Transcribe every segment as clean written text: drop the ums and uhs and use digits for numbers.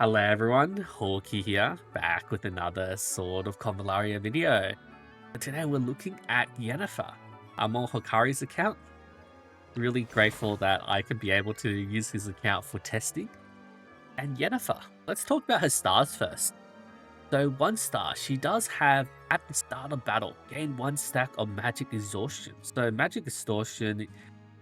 Hello everyone, Hawky here, back with another Sword of Convallaria video. Today we're looking at Yennefer. I'm on Hocari's account. Really grateful that I could be able to use his account for testing. And Yennefer, let's talk about her stars first. So 1 star, she does have, at the start of battle, gain 1 stack of magic exhaustion. So magic exhaustion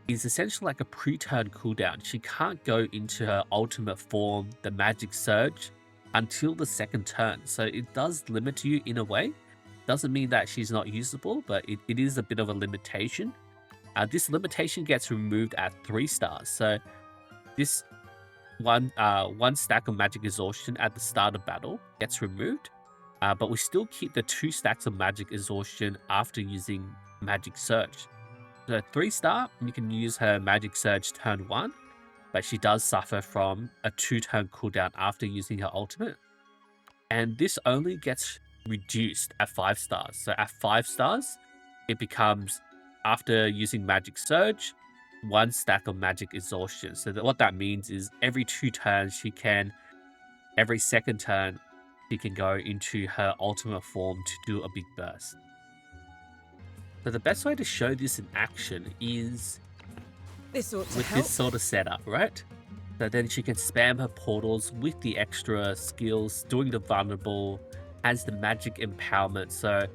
is essentially like a pre-turn cooldown. She can't go into her ultimate form, the magic surge, until the 2nd turn. So it does limit you in a way. Doesn't mean that she's not usable, but it is a bit of a limitation. This limitation gets removed at 3 stars. So this one stack of magic exhaustion at the start of battle gets removed, but we still keep the 2 stacks of magic exhaustion after using magic surge. So 3 star, you can use her magic surge turn 1, but she does suffer from a 2-turn cooldown after using her ultimate. And this only gets reduced at 5 stars. So at 5 stars, it becomes, after using magic surge, 1 stack of magic exhaustion. So what that means is every 2 turns, every 2nd turn, she can go into her ultimate form to do a big burst. So the best way to show this in action is this sort of setup, right? So then she can spam her portals with the extra skills, doing the vulnerable, has the magic empowerment. So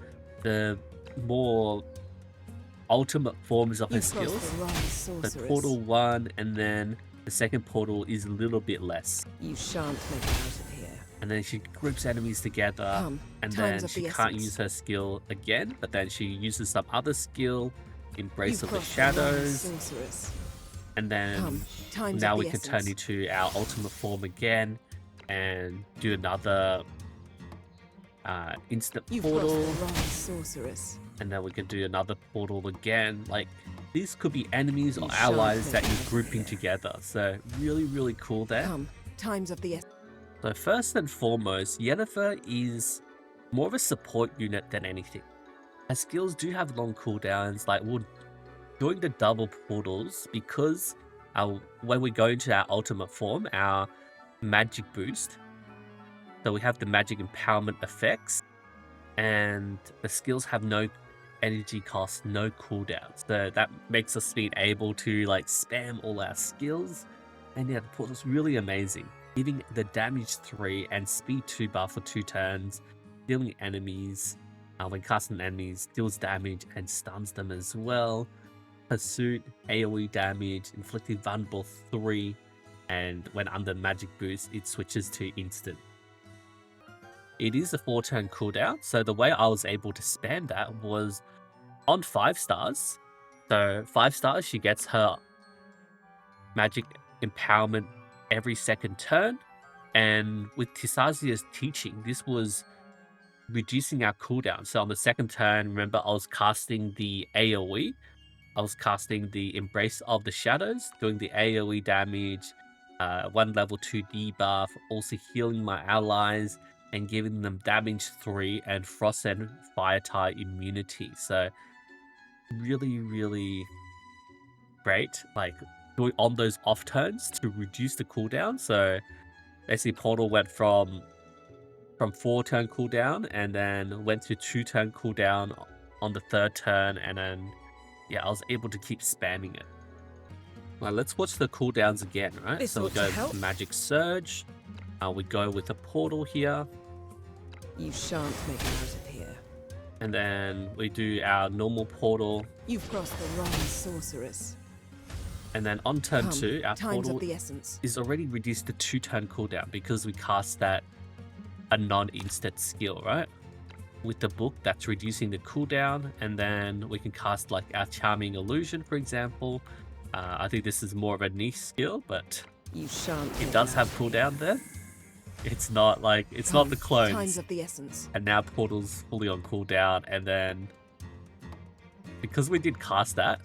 the more ultimate forms of her skills. So portal 1, and then the 2nd portal is a little bit less. You shan't make it out of here. And then she groups enemies together, and then she can't use her skill again, but then she uses some other skill, Embrace of the Shadows, and then now we can turn into our ultimate form again and do another instant portal, and then we can do another portal again. Like, these could be enemies or allies that you're grouping together, so really cool there. Times of the essence. So first and foremost, Yennefer is more of a support unit than anything. Her skills do have long cooldowns, like doing the double portals, because when we go into our ultimate form, our magic boost, so we have the magic empowerment effects, and the skills have no energy cost, no cooldown. So that makes us being able to like spam all our skills, and yeah, the portal's really amazing. Giving the damage 3 and speed 2 buff for 2 turns, dealing enemies, when casting enemies, deals damage and stuns them as well. Pursuit, AoE damage, inflicting vulnerable 3, and when under magic boost, it switches to instant. It is a 4-turn cooldown, so the way I was able to spam that was on 5 stars. So 5 stars, she gets her magic empowerment every 2nd turn, and with Tisazia's teaching, this was reducing our cooldown. So on the 2nd turn, remember, I was casting the AoE, I was casting the Embrace of the Shadows, doing the AoE damage, 1 level 2 debuff, also healing my allies and giving them damage 3 and frost and fire type immunity. So really great, like doing on those off turns to reduce the cooldown. So basically portal went from 4-turn cooldown, and then went to 2-turn cooldown on the 3rd turn, and then yeah, I was able to keep spamming it. Well, let's watch the cooldowns again, right? So we go with magic surge, we go with a portal here, you shan't make it out of here. and then we do our normal portal. You've crossed the wrong sorceress. And then on turn 2, our portal is already reduced to 2-turn cooldown because we cast that a non-instant skill, right? With the book, that's reducing the cooldown, and then we can cast like our Charming Illusion, for example. I think this is more of a niche skill, but it does have cooldown there. It's not like, it's not the clones. And now portal's fully on cooldown, and then because we did cast that,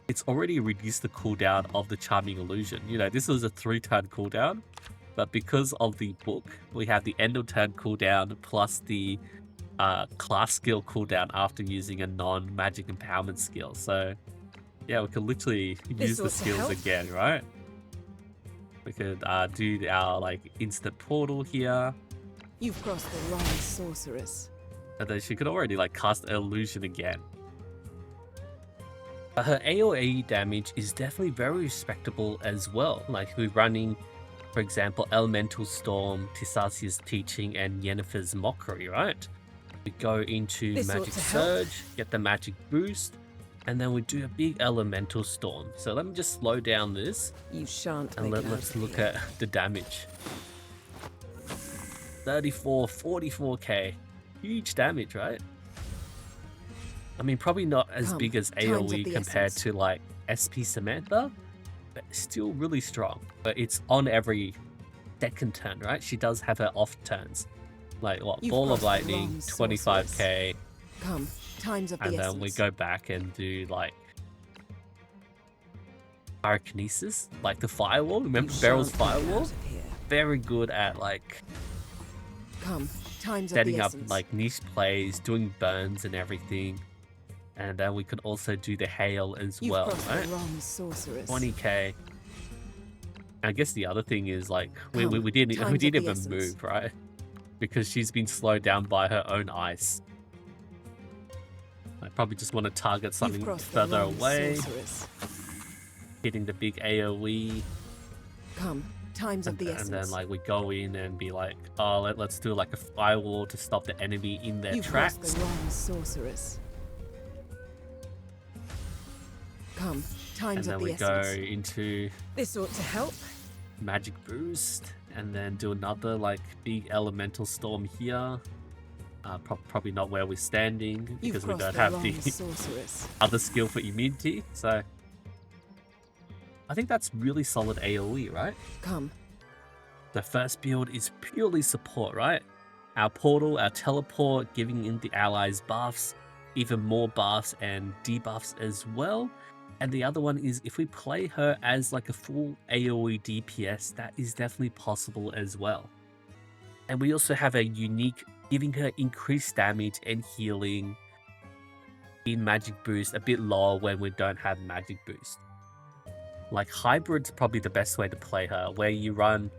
it's already reduced the cooldown of the Charming Illusion. You know, this was a 3-turn cooldown, but because of the book, we have the end of turn cooldown plus the class skill cooldown after using a non-magic empowerment skill. So yeah, we can literally use the skills again, right? We could do our like instant portal here. You've crossed the wrong sorceress. And then she could already like cast illusion again. But her AoE damage is definitely very respectable as well. Like we're running, for example, Elemental Storm, Tisasia's Teaching, and Yennefer's Mockery, right? We go into This ought Magic to help. Surge, get the magic boost, and then we do a big Elemental Storm. So let me just slow down this You shan't and make it out let's of look here. at the damage. 34, 44k. Huge damage, right? I mean, probably not as Come, big as times of AoE the compared essence. to like SP Samantha, but still really strong. But it's on every second turn, right? She does have her off turns. Like what? You've Ball of crossed the Lightning, wrong 25k, Come, times of the and then essence. we go back and do like Pyrokinesis, like the Firewall. Remember You Beryl's shan't make it Firewall? out of here. Very good at like Come, times setting of the up essence. like niche plays, doing burns and everything. And then we could also do the hail as You've well, crossed right? the wrong sorceress. 20k. I guess the other thing is like we Come, didn't times of the even essence. move, right? Because she's been slowed down by her own ice. I probably just want to target You've something crossed the further wrong away, sorceress. hitting the big AoE, Come, times of the essence. and then like we go in and be like, oh, let's do like a firewall to stop the enemy in their You've tracks. crossed the wrong sorceress. Come, And times then of the we go essence. into This ought to help. magic boost, and then do another like big elemental storm here. Probably not where we're standing You've because we crossed don't have wrong the sorceress. other skill for immunity. So I think that's really solid AoE, right? Come, The first build is purely support, right? Our portal, our teleport, giving in the allies buffs, even more buffs and debuffs as well. And the other one is if we play her as like a full AoE DPS, that is definitely possible as well. And we also have a unique giving her increased damage and healing in magic boost, a bit lower when we don't have magic boost. Like hybrid's probably the best way to play her, where you run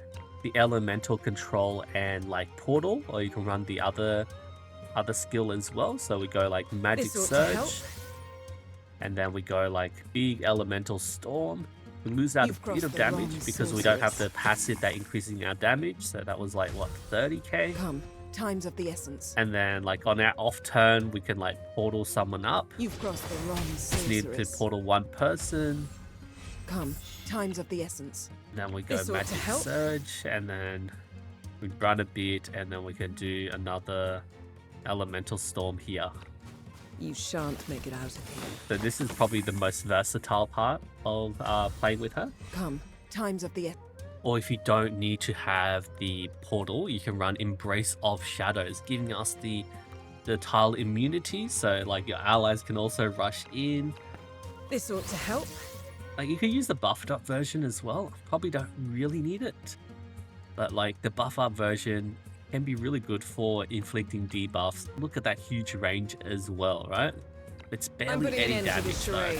the elemental control and like portal, or you can run the other skill as well. So we go like magic This ought to help. surge, and then we go like big elemental storm. We lose out You've a bit crossed of the damage wrong because we don't have the sorceress. passive that increasing our damage. So that was like what, 30k. come, times of the essence. And then like on our off turn, we can like portal someone up. You've crossed the wrong Just need to sorceress. portal one person. Come, times of the essence. Then we go This ought to magic help. surge, and then we run a bit, and then we can do another elemental storm here. You shan't make it out of here. So this is probably the most versatile part of playing with her. Come, times of the Or if you don't need to have the portal, you can run Embrace of Shadows, giving us the tile immunity. So like your allies can also rush in. This ought to help. Like you can use the buffed up version as well. Probably don't really need it. But like the buff up version can be really good for inflicting debuffs. Look at that huge range as well, right? It's I'm barely putting an any end to damage this though. charade.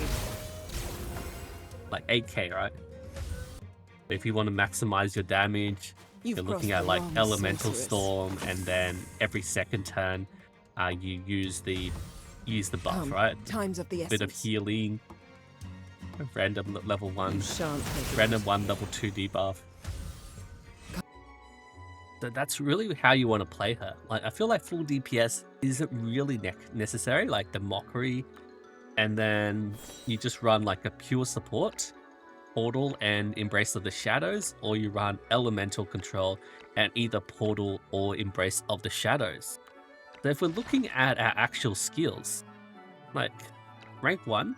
Like 8k, right? If you want to maximize your damage, You've you're looking crossed at the like wrong elemental sorceress. storm, and then every second turn, you use the buff, Come, right? times of the A bit of essence. healing, random level You 1, shan't make it random out. 1 level 2 debuff. So that's really how you want to play her. Like I feel like full DPS isn't really necessary, like the mockery, and then you just run like a pure support, portal and embrace of the shadows, or you run elemental control and either portal or embrace of the shadows. So if we're looking at our actual skills, like rank 1,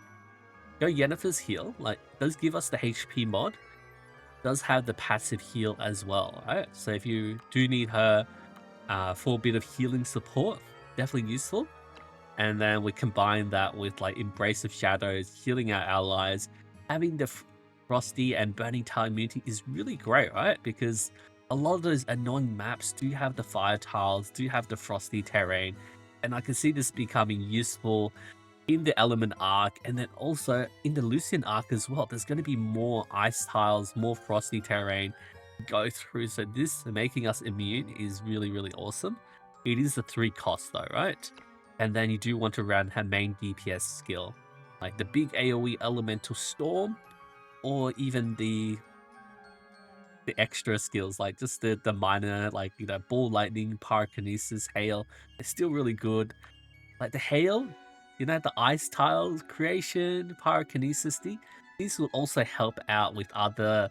go Yennefer's heal, like does give us the HP mod, does have the passive heal as well, right? So if you do need her for a bit of healing support, definitely useful. And then we combine that with like Embrace of Shadows, healing our allies, having the Frosty and Burning Tile immunity is really great, right? Because a lot of those annoying maps do have the fire tiles, do have the frosty terrain, and I can see this becoming useful in the Element arc, and then also in the Lucian arc as well. There's going to be more ice tiles, more frosty terrain to go through. So this making us immune is really, really awesome. It is a 3 cost though, right? And then you do want to run her main DPS skill, like the big AoE Elemental Storm, or even the extra skills, like just the minor, like, you know, Ball Lightning, Pyrokinesis, Hail. They're still really good. Like the Hail, you know, the ice tiles creation, Pyrokinesis, these will also help out with other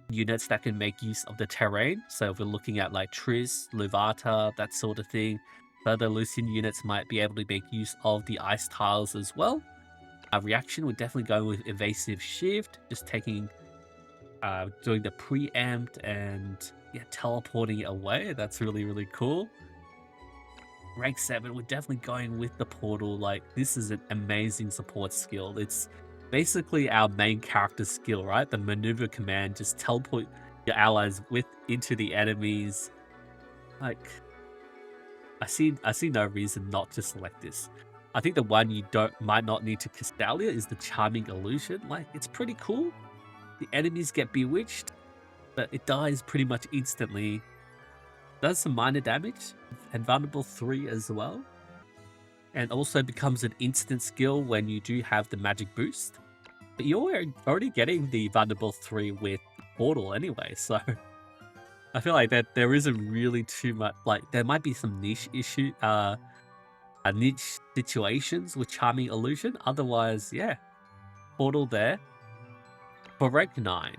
units that can make use of the terrain. So if we're looking at like Triss, Luvata, that sort of thing, further Lucian units might be able to make use of the ice tiles as well. Our reaction would definitely go with Evasive Shift, just taking, doing the preempt and yeah, teleporting it away. That's really, really cool. Rank 7, we're definitely going with the portal. Like, this is an amazing support skill. It's basically our main character skill, right? The maneuver command, just teleport your allies into the enemies. Like, I see no reason not to select this. I think the one you might not need to Castalia is the Charming Illusion. Like, it's pretty cool. The enemies get bewitched, but it dies pretty much instantly. Does some minor damage, and vulnerable 3 as well. And also becomes an instant skill when you do have the magic boost. But you're already getting the vulnerable 3 with Portal anyway, so I feel like that there isn't really too much. Like, there might be some niche niche situations with Charming Illusion. Otherwise, yeah, Portal there. For rank 9,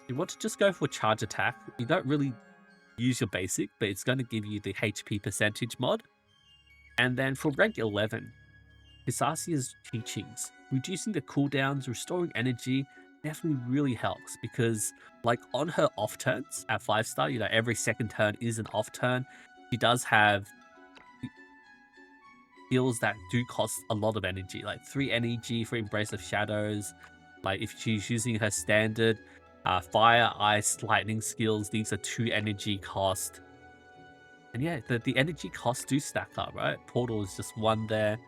you want to just go for charge attack. You don't really use your basic, but it's going to give you the HP percentage mod. And then for rank 11, Pisasia's teachings, reducing the cooldowns, restoring energy, definitely really helps, because like on her off turns at 5-star, you know, every second turn is an off turn. She does have skills that do cost a lot of energy, like 3 energy for Embrace of Shadows. Like if she's using her standard fire, ice, lightning skills, these are 2 energy cost. And yeah, the energy costs do stack up, right? Portal is just 1 there.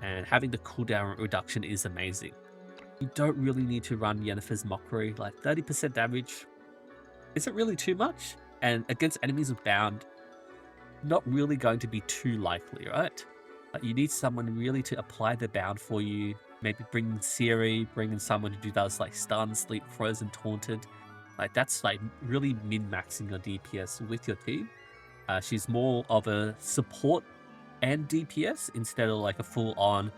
And having the cooldown reduction is amazing. You don't really need to run Yennefer's Mockery. Like 30% damage isn't really too much. And against enemies with Bound, not really going to be too likely, right? Like you need someone really to apply the Bound for you. Maybe bring in Siri, bring in someone to do those like Stun, Sleep, Frozen, Taunted. Like that's like really min-maxing your DPS with your team. She's more of a support and DPS instead of like a full-on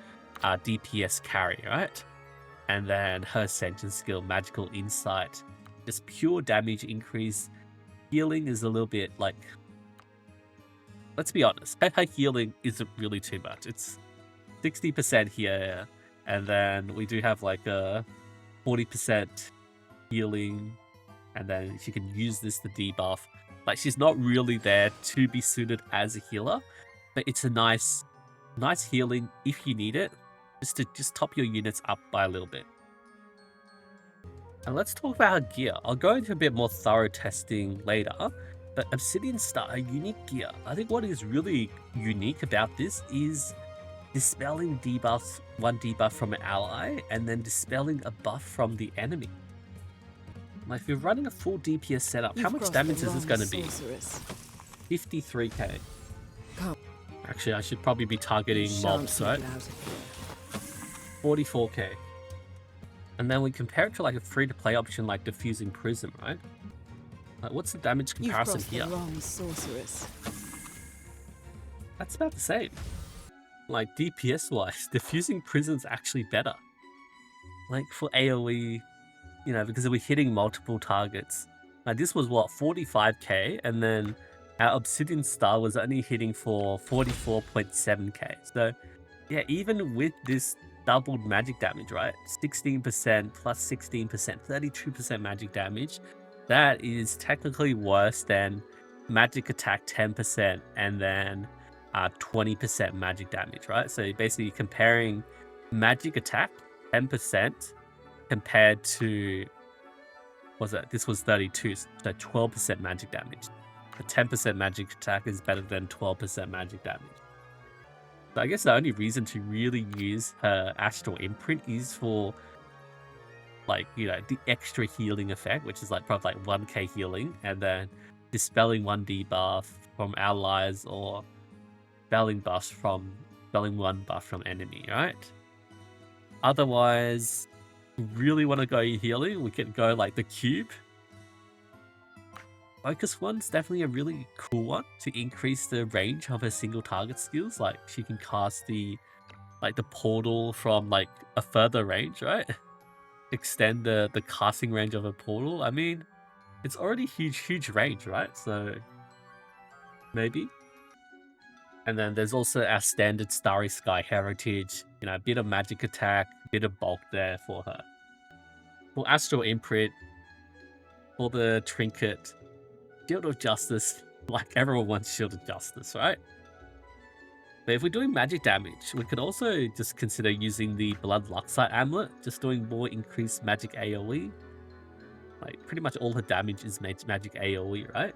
DPS carry, right? And then her Ascension skill, Magical Insight, just pure damage increase. Healing is a little bit like, let's be honest, her healing isn't really too much. It's 60% here, and then we do have like a 40% healing, and then she can use this to debuff. Like she's not really there to be suited as a healer, but it's a nice healing if you need it, just to top your units up by a little bit. And let's talk about her gear. I'll go into a bit more thorough testing later, but Obsidian Star, a unique gear. I think what is really unique about this is dispelling debuffs, 1 debuff from an ally, and then dispelling a buff from the enemy. Like if you're running a full DPS setup, how much damage is this going to be? 53k. Actually, I should probably be targeting mobs, right? 44k. And then we compare it to like a free-to-play option like Diffusing Prism, right? Like what's the damage comparison here? That's about the same. Like DPS-wise, Diffusing Prism's actually better. Like for AoE, you know, because we're hitting multiple targets. Like this was what, 45k, and then our Obsidian Star was only hitting for 44.7k. So yeah, even with this doubled magic damage, right? 16% plus 16%, 32% magic damage. That is technically worse than magic attack 10% and then 20% magic damage, right? So basically comparing magic attack 10% compared to, what was it? This was 32, so 12% magic damage. The 10% magic attack is better than 12% magic damage. So I guess the only reason to really use her Astral Imprint is for, like, you know, the extra healing effect, which is like probably like 1k healing, and then dispelling 1 debuff from allies, or spelling one buff from enemy, right? Otherwise, really want to go healing, we can go like the cube. Focus one's definitely a really cool one to increase the range of her single target skills. Like she can cast the portal from like a further range, right? Extend the casting range of a portal. I mean, it's already huge range, right? So maybe. And then there's also our standard Starry Sky heritage, you know, a bit of magic attack, a bit of bulk there for her. For Astral Imprint, for the trinket, Shield of Justice, like everyone wants Shield of Justice, right? But if we're doing magic damage, we could also just consider using the Blood Luxite Amulet, just doing more increased magic AoE. Like, pretty much all her damage is magic AoE, right?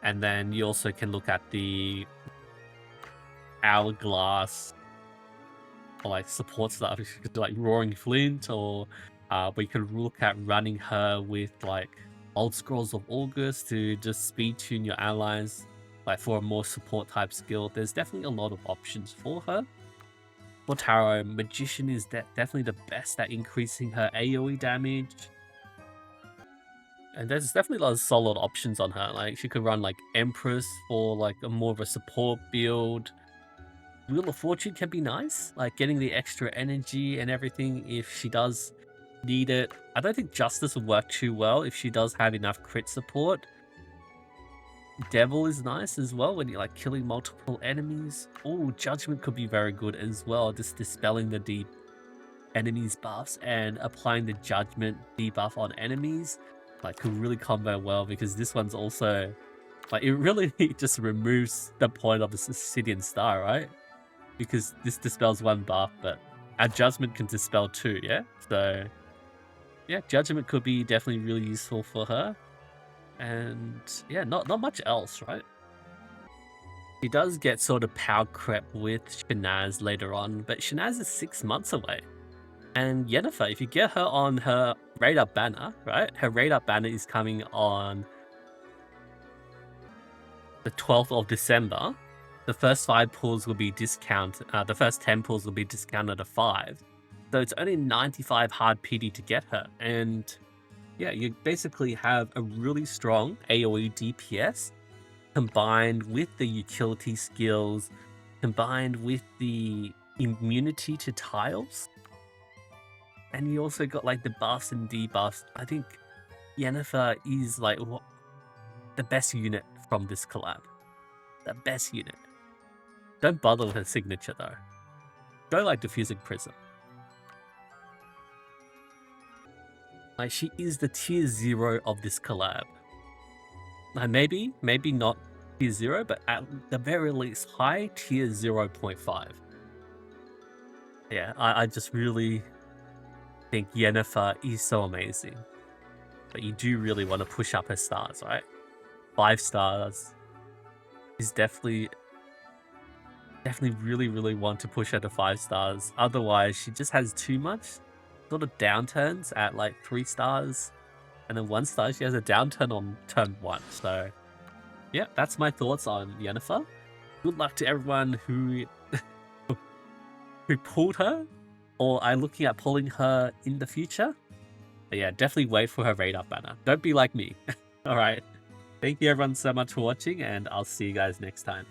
And then you also can look at the Hourglass, or like support stuff. You could do like Roaring Flint, or we could look at running her with like Old Scrolls of August to just speed tune your allies, like for a more support type skill. There's definitely a lot of options for her. For Tarot, Magician is definitely the best at increasing her AoE damage. And there's definitely a lot of solid options on her. Like she could run like Empress for like a more of a support build. Wheel of Fortune can be nice, like getting the extra energy and everything if she does need it. I don't think Justice would work too well if she does have enough crit support. Devil is nice as well when you're like killing multiple enemies. Oh, Judgment could be very good as well, just dispelling the deep enemies buffs and applying the Judgment debuff on enemies. Like could really combo well, because this one's also like it really just removes the point of the Obsidian Star, right? Because this dispels 1 buff, but our Judgment can dispel 2, yeah? So yeah, Judgment could be definitely really useful for her. And yeah, not much else, right? She does get sort of power creep with Shanaz later on, but Shanaz is 6 months away. And Yennefer, if you get her on her radar banner, right? Her radar banner is coming on the 12th of December. The first 5 pulls will be discounted. The first 10 pulls will be discounted to 5. So it's only 95 hard PD to get her. And yeah, you basically have a really strong AoE DPS combined with the utility skills, combined with the immunity to tiles. And you also got like the buffs and debuffs. I think Yennefer is like the best unit from this collab. The best unit. Don't bother with her signature though. Go like Diffusing Prism. Like she is the tier 0 of this collab. Like maybe not tier 0, but at the very least high tier 0.5. Yeah, I just really think Yennefer is so amazing. But you do really want to push up her stars, right? 5 stars is definitely really want to push her to 5 stars. Otherwise, she just has too much sort of downturns at like 3 stars. And then 1 star, she has a downturn on turn 1. So yeah, that's my thoughts on Yennefer. Good luck to everyone who pulled her or are looking at pulling her in the future. But yeah, definitely wait for her radar banner. Don't be like me. Alright. Thank you everyone so much for watching, and I'll see you guys next time.